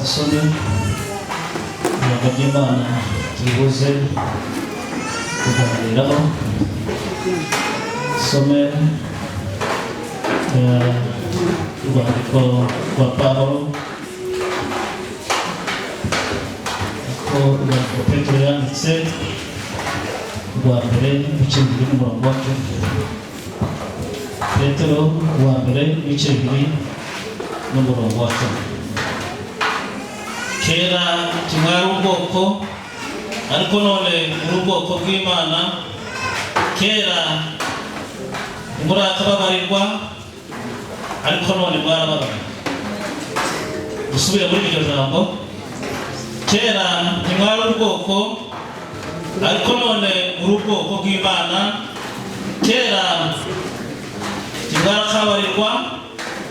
asome ijambo ry'Imana tubuze kuganiraho. Some urwandiko rwa Pawulo ko urwandiko Petero yanditse rwa mbere ibice 2 n'umurongo wa 10. Petero wa mbere ibice 2 n'umurongo wa 10. Kera tumwari ubwoko ariko none uri ubwoko bw'Imana. Kera murakababarirwa ariko none mwarababarirwa. Dusubire muri iryo jambo. Kera ntimwari ubwoko ariko none uri ubwoko bw'Imana. Kera ntimwarakababarirwa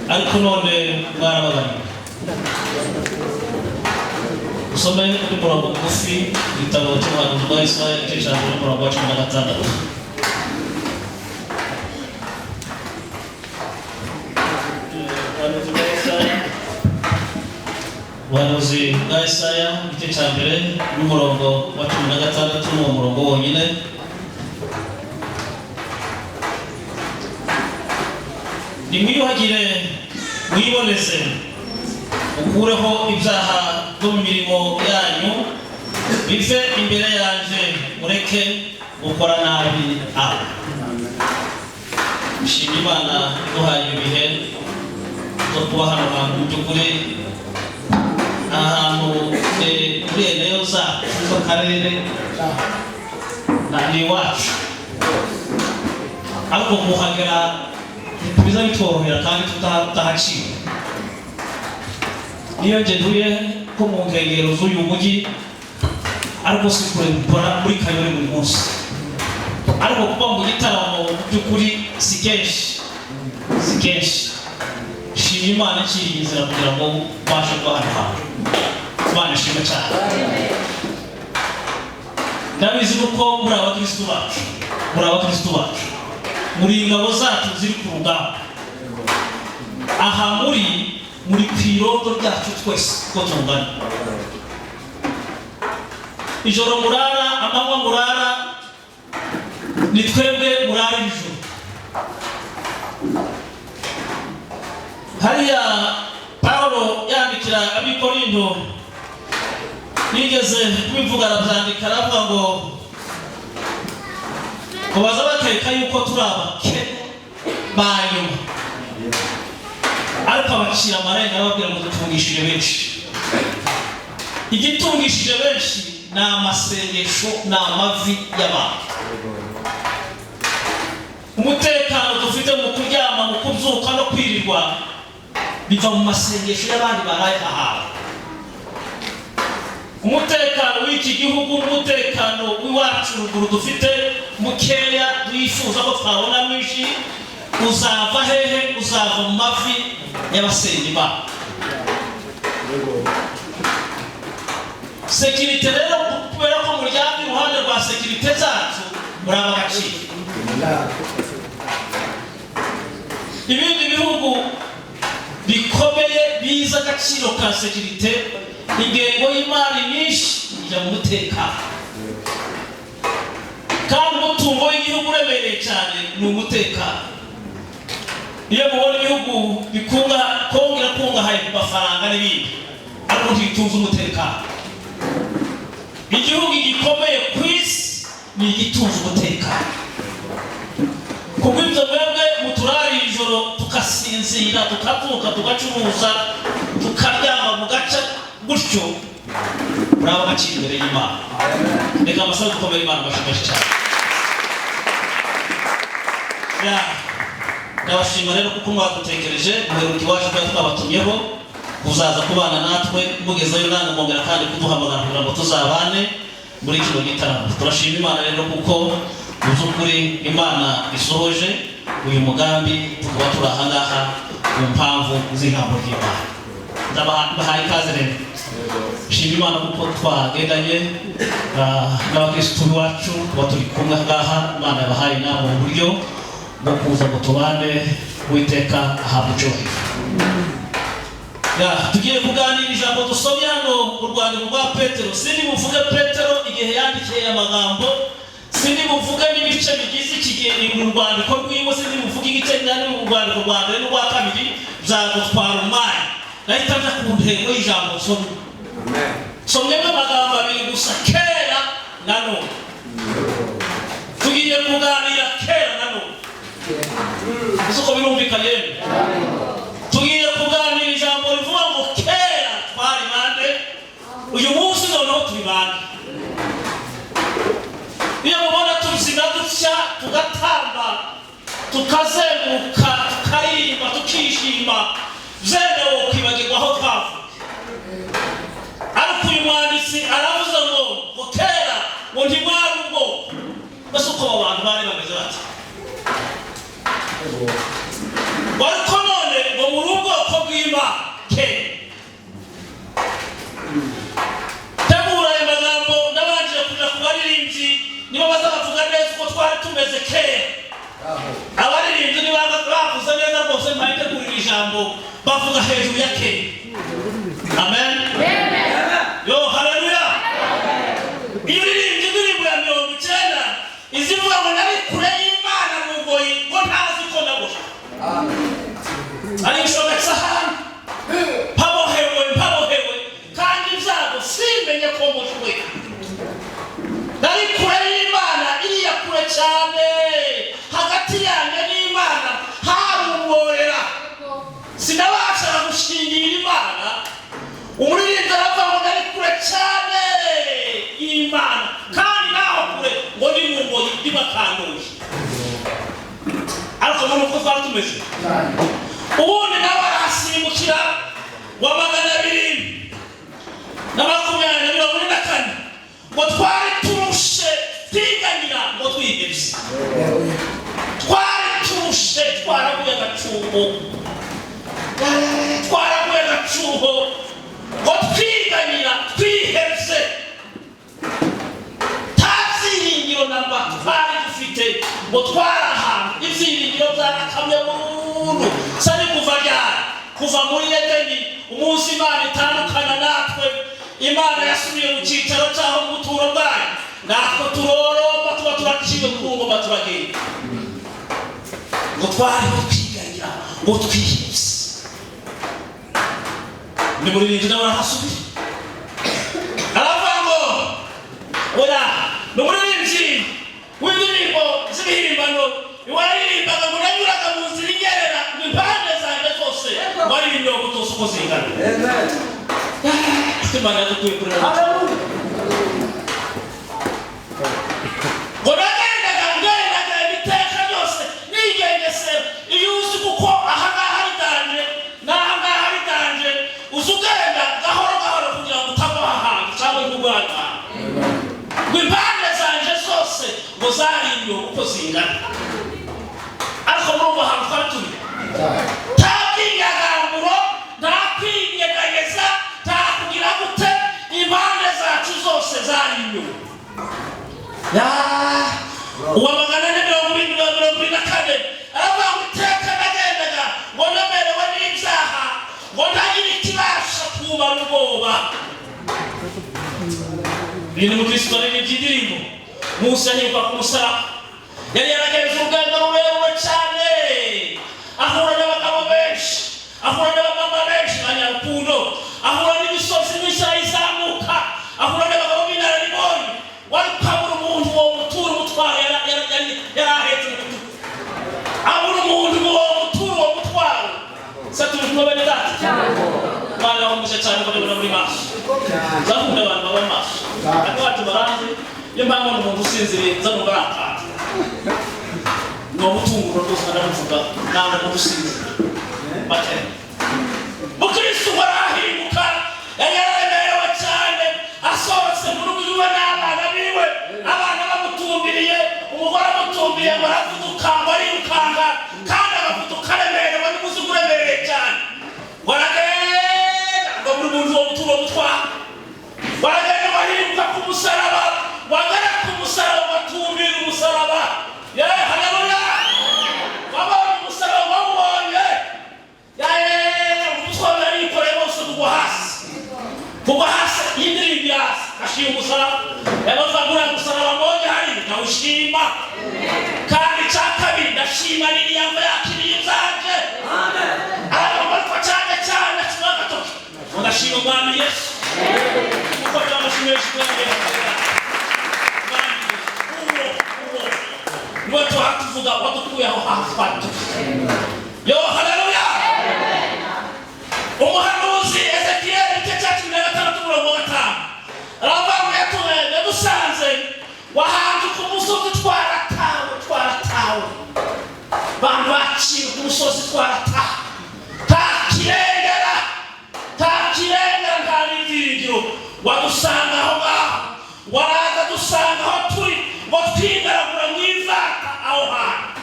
ariko none mwarababarirwa. Usome kuri murongo mugufi igitabo cy'umuhanuzi wa Isaya igice cya 1 n'umurongo wa 16. Ubuhanuzi bwa Isaya igice cya 1 n'umurongo wa 16 n'uwo murongo wonyine. Nimwiyuhagire mwiboneze ukureho ibyaha byo mu mirimo yanyu bive imbere yanjye mureke gukora nabi aba. Shimira Imana iduhaye ibihe zo kuba hano hantu mu by'ukuri ahantu kuri eneo zacu z'akarere na iwacu, ariko kuhagera biza bitworohera kandi tutahaciye. Niyo ngeduye ko mu nkengero z'uyu mujyi ariko si kure gukora muri Kayole buri munsi, ariko kuba mu gitaramo by'ukuri si kenshi. Shimira Imana ikiri inzira kugira ngo ubashe kuba hano hantu. Imana ishimwe cyane. Ndabizi ko muri abakristo bacu muri ingabo zacu ziri ku rugamba. Aha muri kwirondo ryacu twese ko tungana. Ijoro murara, amanywa murara, ni twebwe murara ijoro. Hariya Pawulo yandikira ab'Ikorinto yigeze kubivuga arabyandika aravuga ngo baza bakeka yuko turi abakene banyuma, ariko abacira amarenga arababwira ngo dutungishije benshi. Igitungishije benshi ni amasengesho, ni amavi y'abantu. Umutekano dufite mu kuryama, mu kubyuka no kwirirwa biva mu masengesho y'abandi baraye ahawe. Umutekano w'iki gihugu, umutekano w'iwacu ruguru dufite mukeya twifuza ko twabona mwinshi, uzava hehe? Uzava mu mavi y'abasenyi babo. Sekirite rero kubera ko muryamye iruhande rwa sekirite zacu muri abagaciro. Ibindi bihugu bikomeye biza agaciro ka sekirite, ingengo y'imari nyinshi ijya mu mutekano, kandi umutungo w'igihugu uremereye cyane ni umutekano. Iyo mubona ibihugu kongera kungahaye ku mafaranga n'ibindi, ariko ntibitunze umutekano. Igihugu gikomeye ku isi ni igitunze umutekano. Kuko ibyo mwebwe muturari ijoro tukasinzira, tukavuka, tugacuruza, tukaryama mu gace gutyo, muraba agaciro imbere y'Imana. Reka amasaha dukomere Imana bashimishe cyane. Ndabashima rero kuko mwadutekereje muheruka iwacu twari twabatumyeho kuzaza kubana natwe, mugezeyo namwe mwongera kandi kuduhamagara kugira ngo tuzabane muri kino gitaramo. Turashima Imana rero kuko mu by'ukuri Imana isohoje uyu mugambi tuba turi aha ngaha ku mpamvu z'ijambo ry'Imana. Ndabahaye ikaze rero. Shima Imana kuko twagendanye n'abakristo bacu tuba turi kumwe ngaha. Imana yabahaye inama mu buryo bwo kuza ngo tubane, Uwiteka ahabwe icyubahiro. tugiye kuganira ijambo dusomye hano mu rwandiko rwa Petero. Sindi buvuge Petero igihe yandikiye amagambo, sindi buvuge n'ibice bigize iki rwandiko rw'iwe, sindi buvuge igice cyane mu rwandiko rwa mbere n'urwa kabiri byagutwara umwanya. Nahita nja ku ntego y'ijambo nsomye. Somyemo amagambo abiri gusa, kera na none. Tugiye kuganira kera na none. Uko birumvikanye yemwe. Tugiye kuganira ijambo rivuga ngo kera twari bande, uyu munsi noneho turi bande. Iyo mubona tuzina dutya tugatamba tukazenguruka tukaririmba tukishima, zenewe kwibagirwa aho twavuye. Ariko uyu mwanditsi aravuze ngo kera ngo ntimwari ubwoko. Mbese uko abantu bari bameze bati, ariko none ngo muri ubwoko bw'Imana kera. Tegura aya magambo nabanje kuja ku baririmbyi nibo bazavuga neza uko twari tumeze kera. Abaririmbyi niba bavuze neza rwose mpayitegurira ijambo bavuga hejuru ya kera. Amen. Yo, haleluya. Iyo uririmbye indirimbo ya 90 izivuga ngo nari kure y'Imana mu ngoyi ngo ntazi ko nabosha. Alishomeka hano pabohewe kandi ibyago simenye ko mujwe. Nari kure y'Imana, iriya kure cyane, hagati yanjye n'Imana hari umworera, sinabashaga gushingira Imana. Umuririmbyi aravuga ngo nari kure cyane y'Imana kandi naho kure ngo ni mu ngoyi ndibakanuje. Ariko none uko twari tumeze, ubundi nawe arasimbukira wa 224 ngo twari turushe twiganyira ngo twihebye. Twari turushe twaraguye agacuho, ngo twiganyira twihebye, tabyiringiro namba twari dufite ngo twarahantu ibyiringiro byarakamye burundu. Sani kuva muri Edeni, umunsi Imana itandukana natwe, Imana yasubiye mu cyicaro cyaho mu buturo bwayo, natwe turoromba tuba turaciwe ku ngoma turagenda. Ngo twariho twiganyira ngo twihebye. Ni muri rindi nawe arahasubira aravuga ngo oya, ni umuririmbyi w'indirimbo z'ibihimbano waririmbaga ngo nanyuraga mu nzira inyerera impande zanjye zose wari ibinyogo zose uko zingana. Imana yadukuye kuri rero ngo nagendaga ibiteka byose nigengesera. Iyo uzi kuko ahangaha hari danje n'ahangaha hari danje, uzi ugenda gahoro kugira ngo utagwa ahantu cyangwa ntugwanga. Ngo impande zanje zose ngo zari ibinyogo uko zingana. Ariko muri ubu hantu twari turi nta bw'inyagamburo, nta kwinyeganyeza, nta kugira gute, impande zacu zose zari inyuma. Uwa 424 aravuga ngo iteka nagendaga ngo namerewe n'ibyaha, ngo ntagire ikibasha kumara ubwoba. Biri mu Kristo ni by'indirimbo. Musa yahirwa ku musaraba, yari yaragenze urugendo rurerure cyane, ahura n'abagabo benshi, ahura n'abamama benshi banyarukundo, ahura n'imisozi mishya izamuka, ahura n'abagabo b'inararibonye. Wari kwabura umuntu wo mutura umutwaro yarahetse mu bitugu, abura umuntu wo mutura uwo mutwaro. Saturi kumwe bene data bana bamusha cyane ko muri maso zakunda abantu baba maso. Ariko bati baranze iyo mbanga umuntu usinziriye nzano barakata no mutunguro rwose ndavuga nanga umuntu usinziriye bate Mukristo warahinduka, yaremerewe cyane, asohotse mu rugo iwe n'abana biwe, abana bamutumbiriye, umugore amutumbiye ngo aravuduka barirukanka kandi abavuduka aremerewe n'umuzigo uremereye cyane. Waragenda ngo buri muntu wo muturo mutwara, waragenda bahinduka ku musaraba, wagana ku musaraba batumbira umusaraba. Haleluya. Wabonye umusaraba wawubonye, umutwaro yarikoreye wose gushima kandi cyakabiri ndashima nini yamba yakiriye zanje ariko cyane cyane twagatoke ndashima Mwami Yesu kuko byamushimishije watu hatuvuga watukuye aho hafi yo haleluya umuhanuzi Ezekiel icyatsi na gatandatu murongo wa 5 aravuga yatuwe dusanze wahanze ku musozi twaratawe bantu baciye ku musozi twaratawe takirengera kandi ibyiringiro wadusanga aho ngaho waraza dusanga aho turi ngo twigaragura mu ivata aho hantu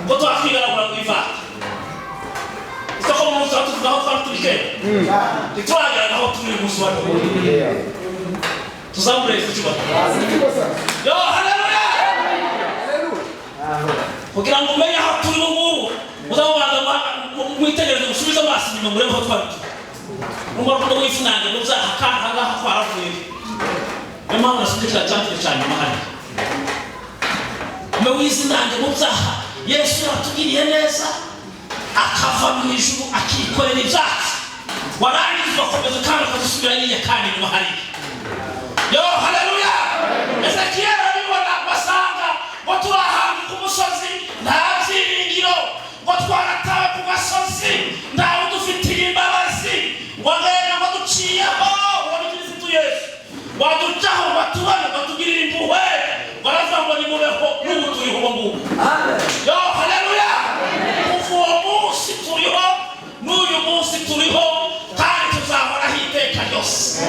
ngo twigaragura mu ivata isoko mu musozi tuvuga aho twari turi kera ntituragaragara aho turi umunsi wa none tuzamure ikibazo yo haleluya kugira ngo umenye aho turi ubu uzabanza mwitegereze gusubiza amaso inyuma murebe aho twari umurimo no wifunanga n'uzahakanga ngaho twaravuye impamvu nasubikira cyane mahari me wizinange n'uzaha Yesu yatugiriye neza akava mu ijuru akikorera ibyacu warangiza komeza kandi akadusubira yiye kandi mahari yo haleluya Ezekiel aribona basanga ngo turahanze ku musozi nta byiringiro ngo twaratawe ku gasozi ntawe dufitiye imbabazi wagenda ngo duciyeho wari Kristo Yesu waducaho batubane batugirira impuhwe baravuga ngo nimubeho n'ubu turiho ubu yo haleluya kuva uwo munsi turiho n'uyu munsi turiho kandi tuzahoraho iteka ryose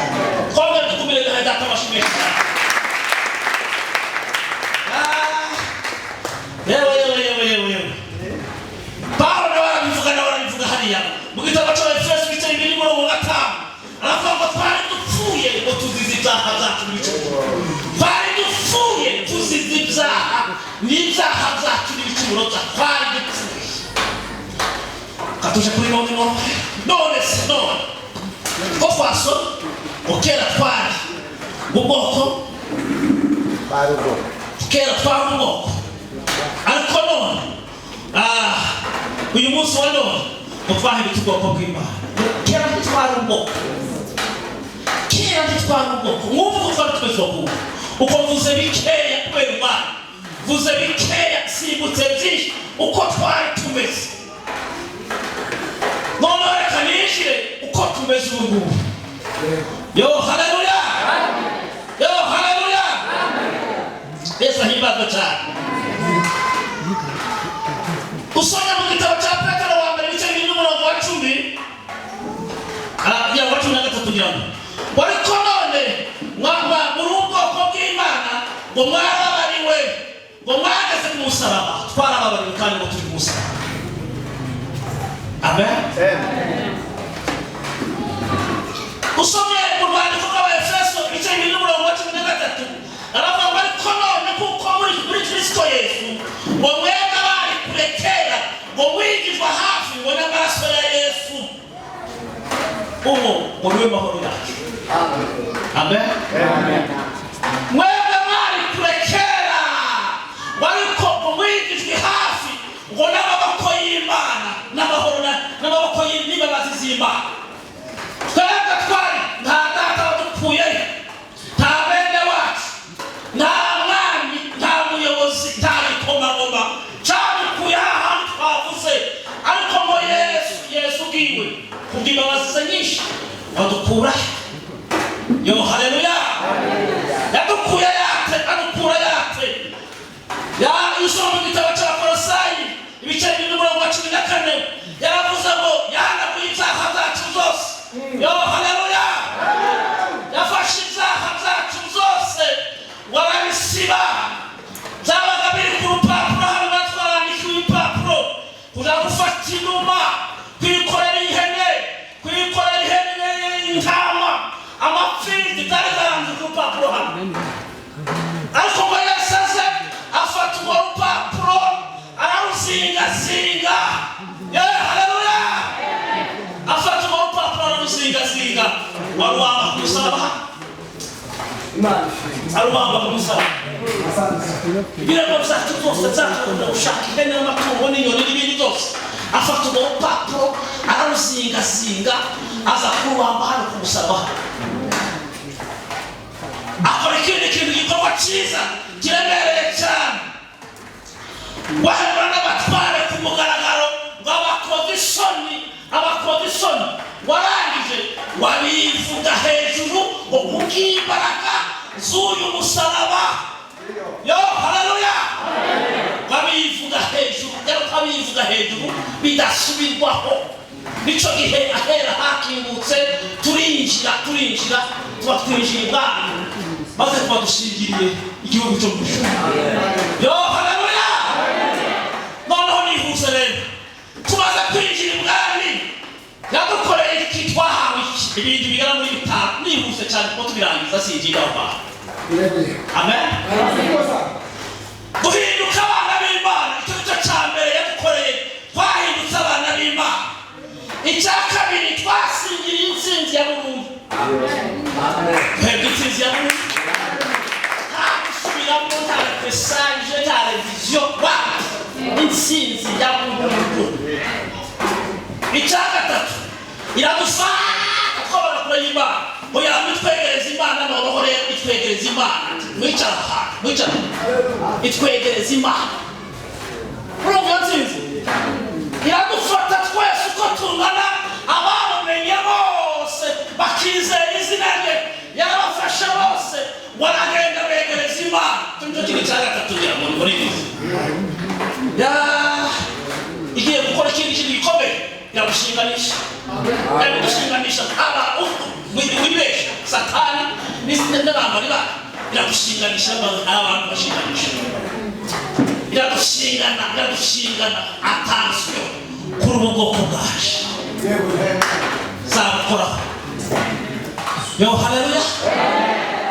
twongere dukumire data bashimire yewe Paulo warabivuga hariya mu gitabo cya Efeso igice cy'ibiri murongo wa 5 aravuga ngo twari dupfuye ngo tuzize ibyaha byacu n'ibicumuro twari dupfuye tuzize ibyaha n'ibyaha byacu n'ibicumuro twari dupfuye katuje kuri none ko faso okera twari ubwoko kera twari ubwoko ariko none uyu munsi wa none utwahe bitugomba kwimana kera twari ubwoko mwumva twari tumeze uko vuze bikeya kubera Imana vuze bikeya simbutse byinshi uko twari tumeze none reka nishire uko tumeze ubu yo haleluya Yesu ahimbaza cyane usoma mu gitabo cya Petero wa mbere igice cy'umurongo wa 10 ya wa 13 njyana bariko none mwamba urubwoko bw'Imana ngo mwarabariwe ngo mwageze ku musaraba twarababariwe kandi ngo turi ku musaraba amen usomye mu rwandiko rw'Abefeso igice cy'umurongo wa 13 aravuga bariko none kuko muri Kristo Yesu ngo mwebwe bari kurekera ngo wigizwa hafi ngo n'amaraso ya Yesu uwo muri mahoro yacu amen mwebwe bari kurekera bariko ngo wigizwe hafi ngo n'amaboko y'Imana n'amaboko y'imbabazi z'Imana twebwe twari nta data wadupfuye nta bene wacu nta mwami nta muyobozi nta bikomangoma cyabikuye ahantu twavuze ariko ngo Yesu bwiwe kubw'imbabazi ze nyinshi wadukura yo haleluya yadukura yate usoma mu gitabo cya Kolosayi ibice by'umurongo wa 14 yaravuze ngo yanaguye ibyaha byacu zose yo haleluya yafashe ibyaha byacu zose warabisiba byabaga biri ku rupapuro hano batwarandikiwe ibipapuro kuja gufata inuma kwikorera ihene intama amapfizi byari byaranze ku rupapuro hano ariko ngo yasaze afata urwo rupapuro araruzingazinga haleluya afata urwo rupapuro araruzingazinga waruwamba ku musaraba arubamba ku musaraba ibirego byacu byose byakunda gushaka ihene n'amatungo n'inyoni n'ibindi byose afata urwo rupapuro araruzingazinga aza kurubamba hano ku musaraba akora ikindi kintu gikorwa cyiza kiremereye cyane wahembura n'abatware ku mugaragaro abakoze isoni warangije wabivuga hejuru ngo kubw'imbaraga z'uyu musaraba yo haleluya wabivuga hejuru bidasubirwaho nico gihe ahera hakingutse turinjira tuba twinjiye ibwami maze tuba dushingiriye igihugu cyo mu ijuru yo haleluya noneho nihuse rero tumaze kwinjira ibwami yadukoreye iki twahawe ibintu bigana muri bitanu nihuse cyane kuko tubirangiza sinjira aho amen duhinduka abana b'Imana icyo cyo cya mbere yadukoreye twahindutse abana b'Imana icya kabiri twasingiriye intsinzi ya burundu twebwe intsinzi ya burundu nta gusubiramo nta repesaje nta reviziyo intsinzi ya burundu icya gatatu iradufata twabona kure y'Imana oya mitwegereza Imana noneho rero itwegereza Imana mwicara itwegereza Imana urumva nzinzi iradufata twese uko tungana abamumenye bose bakizera izina rye yarabafashe bose baragenda begereza Imana nicyo kintu cya gatatu ngira ngo muri izi igiye gukora ikindi kintu gikomeye iragushinganisha wibesha satani n'abambari ba iragushinganisha abantu bashinganisha iradushingana atansiyo kuri ubu bwoko bwaje zabukoraho yo haleluya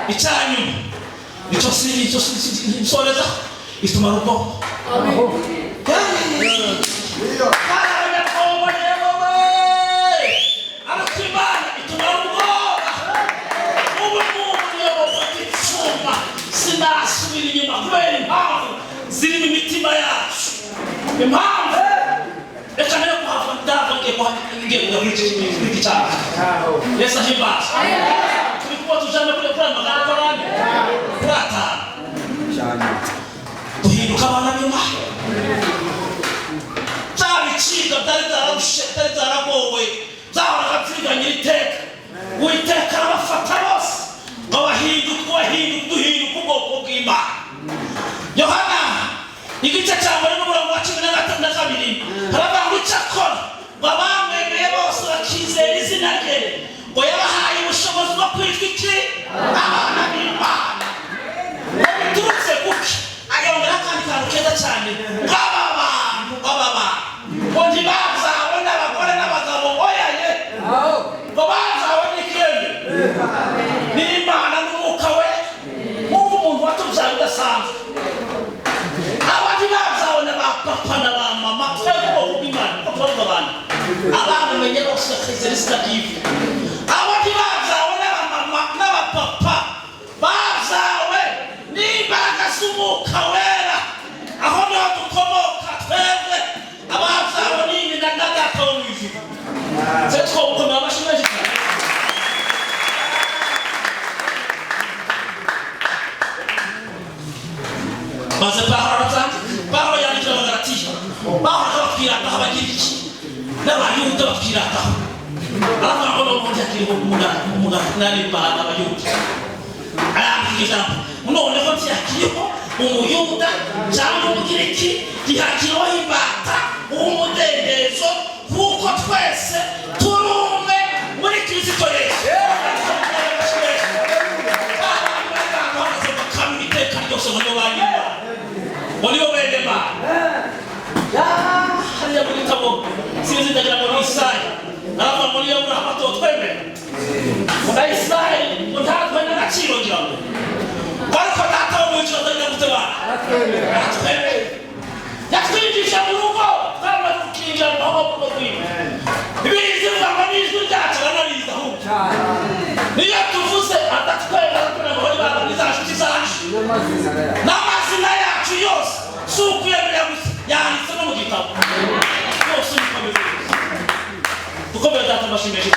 icyanyuma icyo nsoreza itumara ubwoko sinasubira inyuma kubera impamvu ziri mu mitima yacu impamvu reka nayo kuhava ndavuge ko iki cyane Yesu ahimbaza turi kuba tujyana kuri amagambo korani kuratana duhinduka abana b'Imana byabiciga byari byaragowe byahoraga byiganye iteka Uwiteka arabafata bose duhinduka ubwoko bw'Imana Yohana igice cya mbere n'umurongo wa 12 haravuga ngo icyakora babamwemeye bose bakizera izina rye ngo yabahaye ubushobozi bwo kwitwa iki abana b'Imana biturutse kuki ayongera akandi kantu keza cyane baba bantu ngo ntibazawe n'abagore n'abagabo oyaye ngo bazawe n'ikirembe n'Imana n'umwuka we nk'uko umuntu watubyaye udasanzwe abandi bazawe n'abapapa n'abamama twebwe ubwoko bw'Imana kuko turi abantu abamumenye bose bakizera izina ry'iwe abandi bazawe n'abamama n'abapapa bazawe n'imbaraga z'umwuka wera aho niho dukomoka twebwe abazawe n'imina na data wo mu ijuru twe twokomera amashyi menshi cyane maze Pawulo yandikira Abagalatiya Pawulo ababwiragaho abagiriki n'abayuda babwiragaho aravuga ngo n'ubundi akiriho n'Imana abayuda arandika ijambo noneho ntihakiriho umuyuda cyangwa umugiriki ntihakiriho imbata umudendezo kuko twese turi umwe muri Kristo Yesu Waliyo bende ma hariya muri tabo sinzi ndagira ngo Isaya naravuga ngo niyo Abrahamu tweme na Isaya utatwe n'agaciro ngira ngo bariko data wo mu ijuru ndagira gutebana tweme yatwinjije mu rugo kandi tukinjira mu rugo rw'Imana ibizi ngo n'ijwi ryacu ranariza aho niyo tuvuze atatwega kugira ngo bari babaniza inshuti zacu n'amazina yacu yose si ukwemerera gusa yanditse no mu gitabo yose bikomeye dukomeye data bashimishe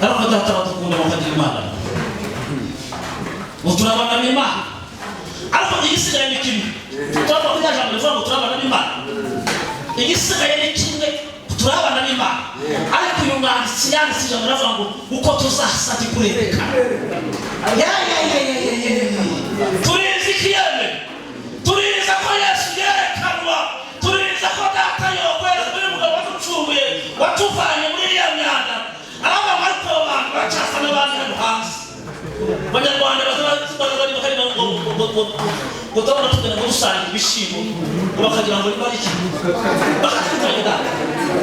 ariko data batukunda bakagira Imana turabana n'Imana ariko igisigaye ni kimwe turabana n'ijambo rivuga ngo turabana n'Imana igisigaye ni kimwe turabana n'Imana ariko uyu mwanditsi yanditse ijambo rivuga ngo uko tuzasa kurereka turizi kiyeme turiza ko Yesu yerekanwa turiza ko data yokweza muri mugabo waducunguye watuvanye muri iriya myanda araba mariko abantu bacasa n'abandi hano hasi Banyarwanda bazabari bakarima ngo tabona tugana ngo dusanga ibishimo bakagira ngo bari iki bakatugenda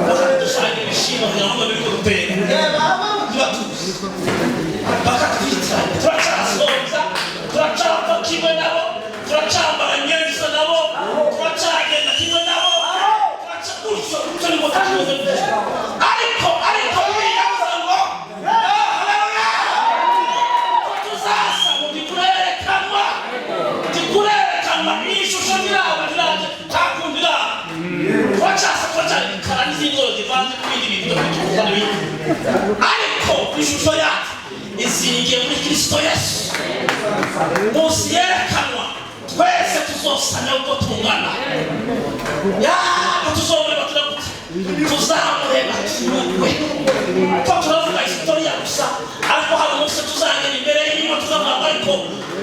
bakadusanga ibishimo kugira ngo bari ko dutera bakatwita turacasoza turacapa kimwe nabo turacambara nyenzo nabo turacagenda kimwe nabo turacakurso turi mu kajuze ariko biyabuza ngo ishusho niraba niraje takundira wachasa karanizi ngozi vanze kwindi bintu by'ukuzana bintu ariko ishusho yacu izingiye muri Kristo Yesu Musi yerekanwa twese tuzosana uko tungana tuzoreba turabuze tuzamureba tuwe ko turavuga historia gusa ariko hari umunsi tuzagera imbere y'Imana tuzavuga ariko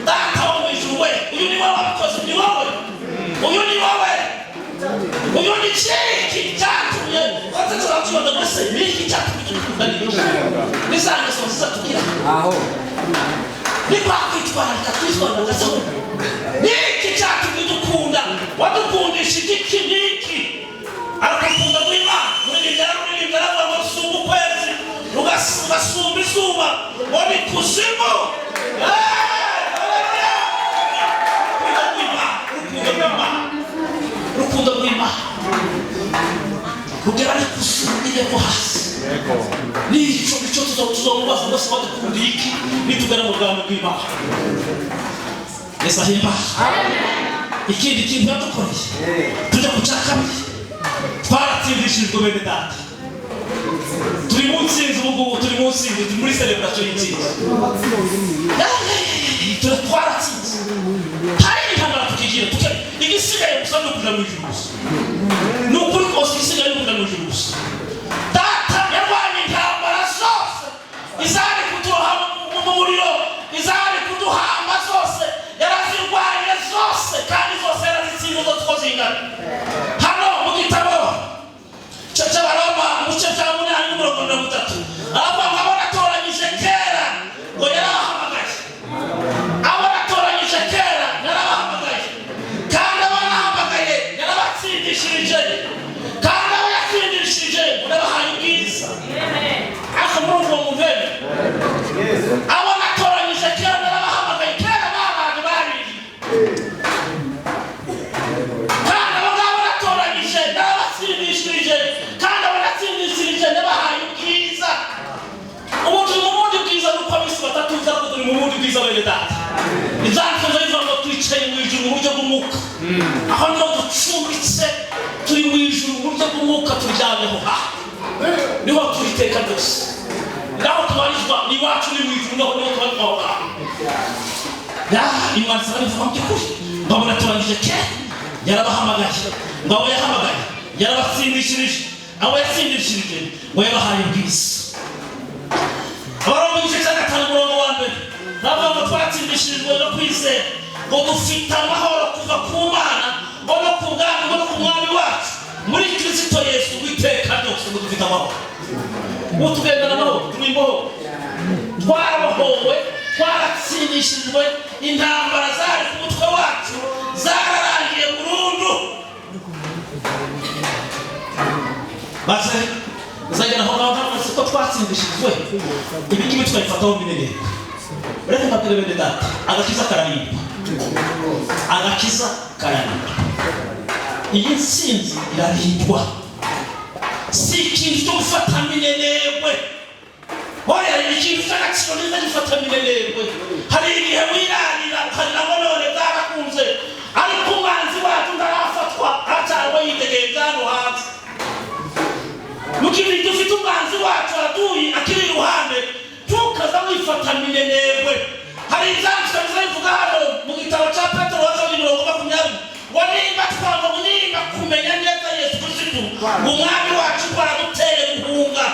data wo mu ijuru we uyu ni wowe wakoze ni wowe uyu ni wowe uyu ni chiki cyatumye wate turakibaza mwese niki cyatumye nisanga sasa tukira aho ni kwa kwitwararika twitwararika niki cyatumye dukunda wadukundisha iki niki arakunda kw'Imana muri njara ngo sumba ukwezi rugasumba izuba wari kuzimu rukundo rw'Imana rugera ari kusumire ko hasi nico tuzomubaza bose badukunda iki nitugana mu bwami bw'Imana esahimba ikindi kintu yadukoreye tujya kuca kabiri twaratsindishijwe bene data turi mu nsinzi ubu turi mu nsinzi turi muri celebration y'intsinzi twaratsinze hari intambara tukigira igisigaye gusa no kuja mu ijuru ni ukuri kose igisigaye no kuja mu ijuru data yarwanye intambara zose izari kuduha mu muriro izari kuduhamba zose yarazirwanye zose kandi zose yarazitsinze zo twozingana hano mu gitabo cy'Abaroma mu gice cya 8:3 avuga ngo abatoranyije kera ngo yarabahamagaye abatoranyije kera yarabahamagaye kandi abahamagaye yarabatsindishirije kandi abayatsindishirije urabahaye ubwiza akamurungo mu vene abatoranyije kera yarabahamagaye kera babaje bari kandi abatoranyije yarabatsindishirije kandi abayatsindishirije yabahaye ubwiza ubu turi mu bundi bwiza nuko abisi batatuza ko turi mu bundi bwiza bene data izankoze ivuga ngo twicaye mu ijuru mu buryo bw'umwuka aho niho ducumbitse turi mu ijuru mu buryo bw'umwuka turyamyeho niho turi iteka ryose naho tubarizwa iwacu ni mu ijuru naho niho tubarizwa Imana ivuga by'ukuri ngabona turangije kera yarabahamagaye ngo abo yahamagaye yarabatsindishirije abo yatsindishirije ngo yabahaye ubwiza Abaroma igice cya 5 umurongo wa 1 navuga ngo twatsindishirijwe no kwizera ngo dufite amahoro kuva ku Mana ngo no ku bwami ngo no ku mwami wacu muri Kristo Yesu witeka ryose ngo dufite amahoro ngo tugenda n'amahoro turi imboho twarabohowe twaratsindishirijwe intambara zari ku mutwe wacu zararangiye burundu maze uzagera aho ngaho ko twatsindishijwe ibingibi twabifataho minegere uretse mbabwire bene data agakiza kararindwa iyi nsinzi irarindwa si ikintu cyo gufata minenegwe oya ikintu cy'agaciro neza gifata minenegwe hari igihe wirarira ukarira ngo none bwarakunze ariko umwanzi wacu ndarafatwa acyarwa yitegeye hano hanze mukiri dufite umwanzi wacu aduyi akiri iruhande tukaza wifata minenegwe hari izanditswe zivuga hano mu gitabo cya Petero wa 2:20 wanimba twanga munimba kumenya neza Yesu Kristo umwami wacu baraduteye guhunga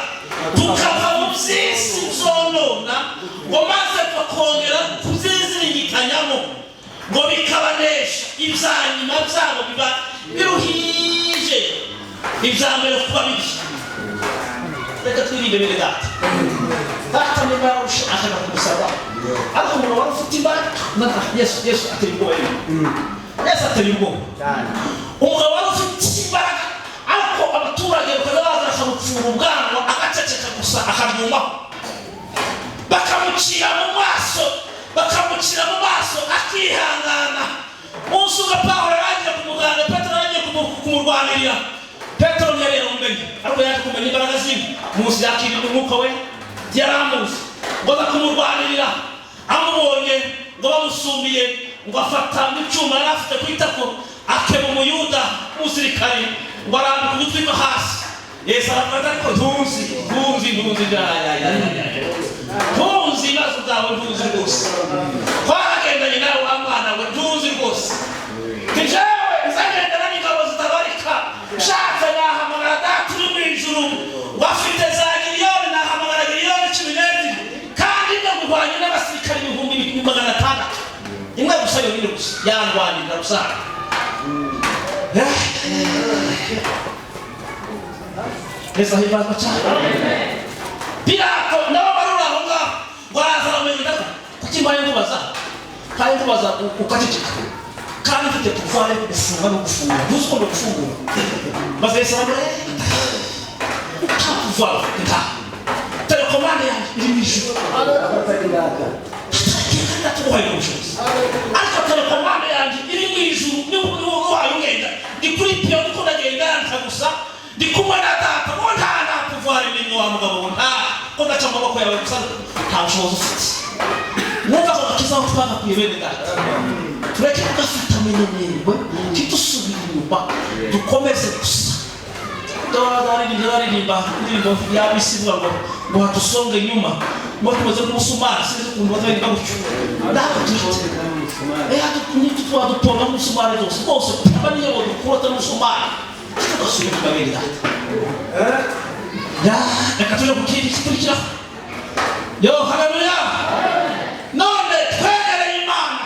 tukava mu byisi zonona ngo maze bakongera kuzizirigitanyamo ngo bikabanesha ibyanyuma byabo biba biruhije ibyamere kuba bibi reka twirinde bene data data niba yarushaje kumusaba ariko umuntu wari ufite imbaraga Yesu atari ubwoba Yesu atari ubwoba umugabo wari ufite imbaraga ariko abaturage bakaza baza bakamupfura ubwanwa agaceceka gusa akabyumaho bakamucira mu maso akihangana usuga Pawulo yaje kumuganga Petero yaje kumurwanirira Petero yari yarumbenye ariko yaje kumenya imbaraga zimwe munsi yakirira umwuka we yaramuzi ngo bakumurwanirira amubonye ngo bamusumiye ngo afata n'icyuma yari afite ku itako akeba umuyuda umusirikari ngo arambika ugutwi ko hasi Yesu aravuga ariko ntunzi ibibazo byawe ntunzi rwose twaragendanye nawe wa mwana we ntunzi rwose tijewe nzagendana n'ingabo zitabarika ushatse nahamagara data uri mu ijuru wafite za miliyoni nahamagara miliyoni 10 kandi ndagurwanye n'abasirikari 600 imwe gusa yonyine gusa yandwanira rusanga Yesu ahimazwa cyane Pilato nabo barura aho ngaho baraza bamenya kuki mbaye kubaza kandi kubaza ukaceceka kandi mfite kuvare gufunga no gufunga ntuzi ko gufungura maze Yesu aramure kuvara nta telekomande yanjye iri mu ijuru ariko telekomande yanjye iri mu ijuru niba wayo ngenda ndi kuri piyo ndiko ndagenda gusa ndi kumwe na data ngo nta kuvara ibintu wa mugabo nta ko ndaca amaboko yawe gusa nta bushobozi ufite mwumva ko bakizaho twagakwiye bene data tureke kugafata minenegwe tidusubira inyuma dukomeze gusa ndaririmba indirimbo yabisivuga ngo hatusonge inyuma ngo tumeze nk'umusumari sinzi ukuntu bazaririmba gutyo tuba duponga nk'umusumari rwose aba niyo ngo dukurota n'umusumari tugasubira inyuma bene data reka tuje ku kindi gikurikiraho yo haleluya none twegereye Imana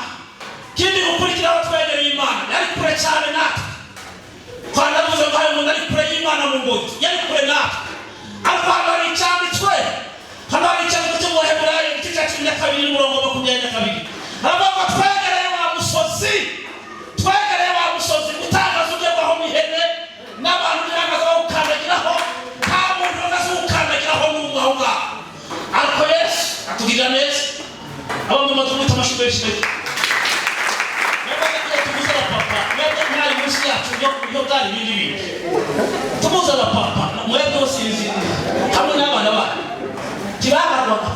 kindi gukurikiraho twegereye Imana yari kure cyane natwe kandi avuze ngo hari umuntu ari kure y'Imana mu ngoyi yari kure natwe ariko hano hari icyanditswe cyo mu Baheburayo igice cya 12:22 haravuga ngo twegereye wa musozi utangaza ugerwaho n'ihene n'abantu birangaza bawukandagiraho nta muntu wese ukandagiraho n'umwe aho ngaho ariko Yesu atugirira neza abantu bamaze kumwita amashuri yo bwari ibindi tumuza abapapa mwebwe bose hamwe n'abana babo kibagarwaga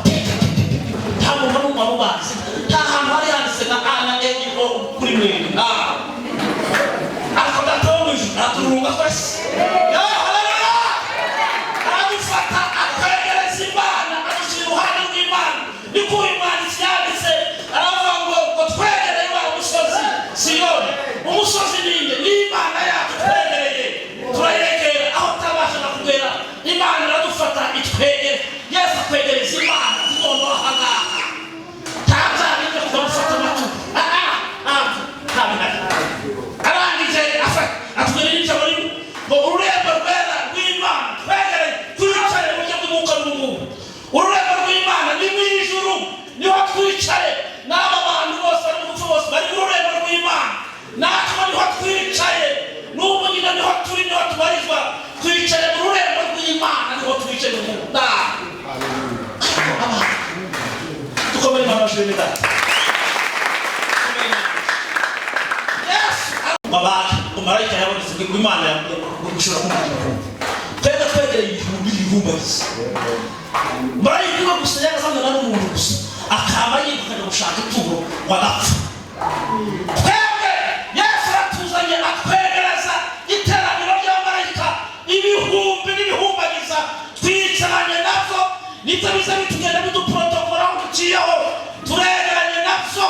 nta muntu n'umwe wamubazi nta hantu hari handitse na ana ego kuri mwene ariko datoje aturunga twese yo haleluya aradufata akwegereza Imana adushyira iruhande rw'Imana niko Imana yanditse aravuga ngo twegereye wa musozi Siyoni umusozi ninde n'Imana yacu twegereye turayegera aho tabasha kugera Imana iradufata itwegere Yesu akwegereza Imana zigomba ahangaha tabyanije kugufata amatu arangije atugere n'ijabo rimwe ngo ururembo rwera rw'Imana twegereye twicaye mu buryo bw'umwuka n'ubungubu ururembo rw'Imana ni mu ijuru niho twicaye n'aba bantu bose bari mu muco bose bari mu rurembo rw'Imana natwe niho twicaye n'ubu nyine niho turi niho tubarizwa twicaye mu rurembo rw'Imana niho twicaye mu nda dukomere Imana bashimwe data Yesu marayika yabonetse ngo Imana gushora kumva twega twegereye ibihumbagiza barayikuba gusa yagasanga n'umuntu gusa akaba yikukana gushaka ituro wagapfa twebwe Yesu aratuzanye atwegereza iteraniro ry'abamarayika ibihumbi n'ibihumbagiza twicaranye navyo nibyo biza bitugenda biduprotokora aho duciyeho turegeranye navyo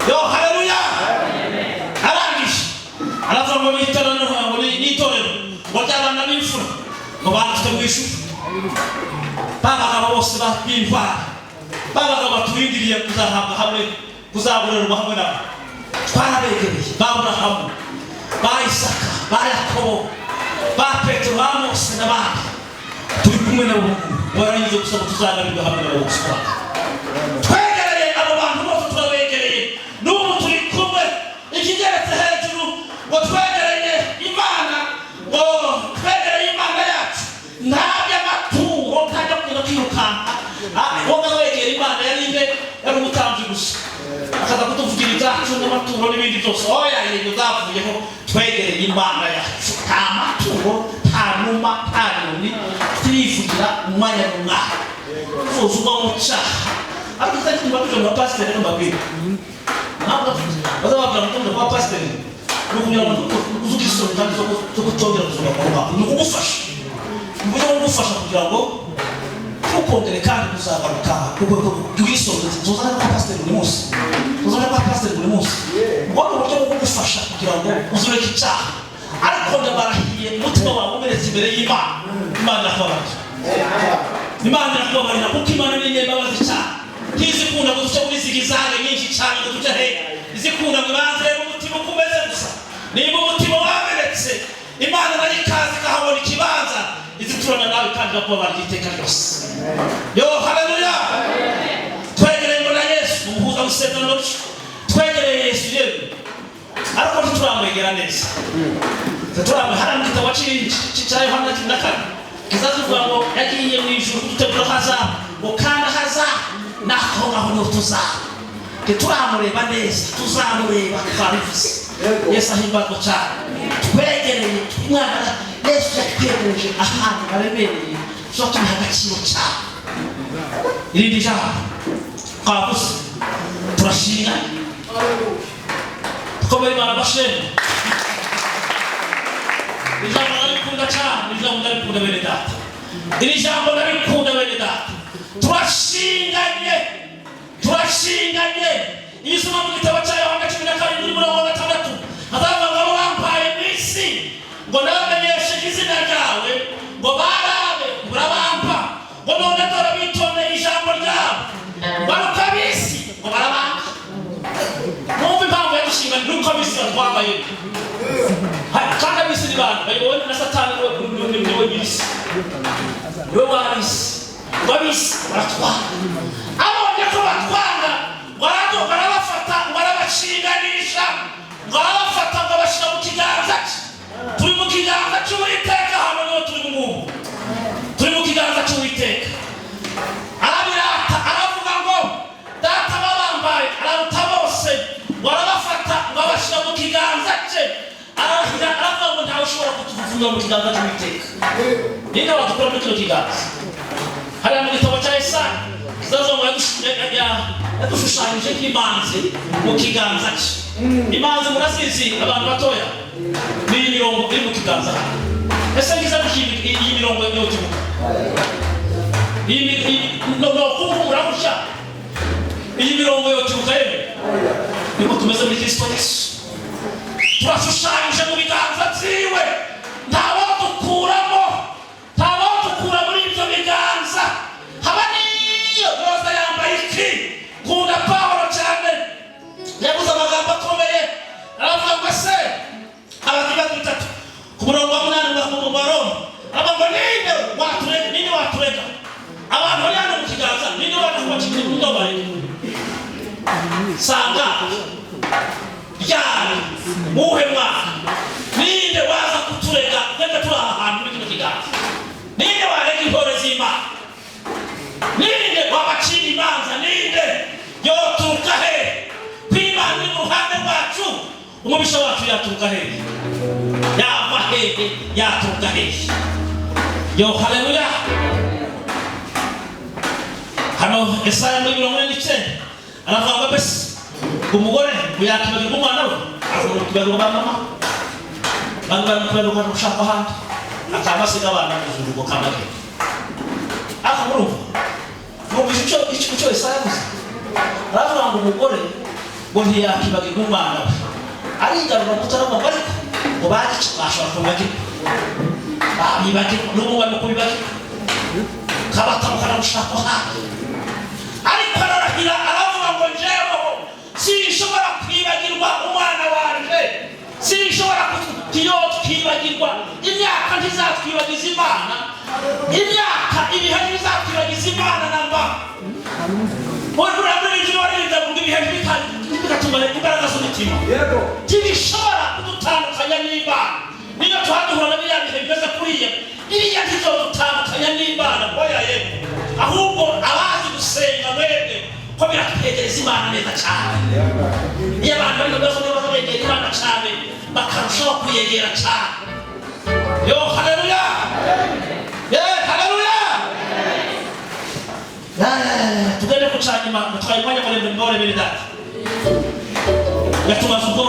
yo haleluya arangije aravuga ngo n'itorero ngo ry'abana b'imfura ngo banditswe mu ishuri babagabo bose b'intwari babagabo baturindiriye kuzahabwa hamwe kuzaburerwa hamwe nabo twarabegereye ba Aburahamu ba Isaka ba Yakobo ba Petero ba Mose n'abandi turi kumwe nabo barangije gusaba tuzagarirwa hamwe nabo gusa twegereye abo bantu bose turabegereye n'ubu turi kumwe ikigeretse hejuru ngo twegereye Imana ngo twegereye Imana yacu ntabyo amaturo ntajya kugira kwirukanka wowe wegera Imana yarinde yari umutambi gusa akaza kutuvugira ibyacu n'amaturo n'ibindi byose oya yego zavuyeho twegereye Imana yacu nta maturo nta numa nta nyoni turivugira umwanya n'umwanya uzuzwa mu cyaha ariko utari kumva kugira ngo pasiteri n'ambabwira ntabwo bazababwira ngo kwa pasiteri ni ukugira ngo uzuge isoni kandi zo kutongera ubuzima bwawe ni ukugufasha ni uburyo bwo kugufasha kugira ngo ntukongere kandi kuzagaruka ubwisonzeze tuzana kwa pasiteri buri munsi tuzana kwa pasiteri buri munsi ubwo ni uburyo bwo kugufasha kugira ngo uzureke icyaha ariko ndabarahiye umutima wawe umeretse imbere y'Imana Imana irakubabarira Imana irakubabarira kuko Imana ni nyembabazi cyane ntizikunda ngo duce muri zigizage nyinshi cyane ngo duce he izikunda ngo ibanze umutima ukomeze gusa niba umutima wamenetse Imana nayo ikaza ikahabona ikibanza iziturana nawe kandi irakubabarira iteka ryose yo haleluya twegereye ngo na Yesu umuhuza w'isezerano rye twegereye Yesu yewe ariko ntituramwegera neza turamwihara mu gitabo cya Yohana 14 kizavuga ngo yagiye mu ijuru kudutegura hazabu ngo kandi hazabu naho ngaho niho tuzaba turamureba neza tuzamureba twabivuze Yesu ahimbazwa cyane twegereye umwana Yesu yatwegereje ahantu haremereye tuzatumiha agaciro cyane irindi jambo twavuze turashinganye tukomere Imana bashemwe ijambo narikunda cyane ijambo narikunda bene data iri jambo narikunda bene data turashinganye ibisoma mu gitabo cya Yohana 14:6 hazavuga ngo wampaye mu isi ngo nabamenyeshe izina ryawe ngo barabe urabampa ngo none dore bitondeye ijambo ryawe baruka bisi ngo barabampa numva impamvu yadushinganye nuko bisi batwabaye kandi abisi ni bantu bayobowe na Satani niwe nyirisi niwe wabisi baratwara abonye ko batwara barabafata barabashinganisha barabafata ngo bashyira mu kiganza cye turi mu kiganza cy'Uwiteka hano niho turi mu mwubu turi mu kiganza cy'Uwiteka arabirata aravuga ngo data babambaye araruta bose barabafata ngo bashyira mu kiganza cye arahira aravuga ngo ntawe ushobora kutuvuga mu kiganza cy'Uwiteka ninde wadukura muri kino kiganza hariya mu gitabo cya Yesaya kizazo ngo yadushushanyije nk'imanzi mu kiganza cye imanzi murasizi abantu batoya n'iyi mirongo iri mu kiganza ese ngiza iyi mirongo yotibuka kumvura gutya iyi mirongo yotibuka yewe niko tumeze muri Kristo Yesu turashushanyije mu biganza byiwe ntawadukuramo ntawadukura muri ibyo biganza haba niyo roza yambaye iki kunda Pawulo cyane yabuze amagambo akomeye aravuga ngo se abagiga bitatu ku murongo wa 8 mu Baroma abago ninde waturega abantu bari hano mu kiganza ninde wadukubakiye mu ndobaye sanga byari muhe mwana ninde waza kuturega twebwe turi ahantu muri kino kiganza ninde warega intore z'Imana ninde wabacira imanza ninde yoturuka he kw'Imana iri mu ruhande rwacu umubisha wacu yaturuka hehe? Yava hehe? Yaturuka hehe? Yo haleluya. Hano Yesaya 49 aravuga bese umugore yakibagirwa umwana we akubagirwa mama bangana gushaka handi akabasiga abana kuzunguko kamake akamurumva ngo icyo Yesaya gusa aravuga ngo umugore ngo ntiyakibagirwa umwana we arigarura kutaramo ariko ngo bashobora kubagirwa babibagirwa n'umubano kubibagirwa kabatamukana gushaka handi ariko ararahira aravuga ngo njyewe sinshobora kwibagirwa umwana wanje, sinshobora kwibagirwa imyaka ntizatwibagiza Imana, imyaka ibihe ntizatwibagiza Imana namba. Muri ijuru warinda ngo ibihe bigatuma imbaraga z'umutima ntibishobora kudutandukanya n'Imana. Niyo tuhadura na biriya bihe bimeze kuriya iriya ntizodutandukanya n'Imana oya yego, ahubwo abazi gusenga mwebwe ko biratwegereza Imana neza cyane. Iyo abantu bari kubazo niba begera Imana cyane bakarushaho kuyegera cyane. Yo haleluya, haleluya. Tugende kucyanyuma twayimanya muri mbore biri data yatubaza ubwo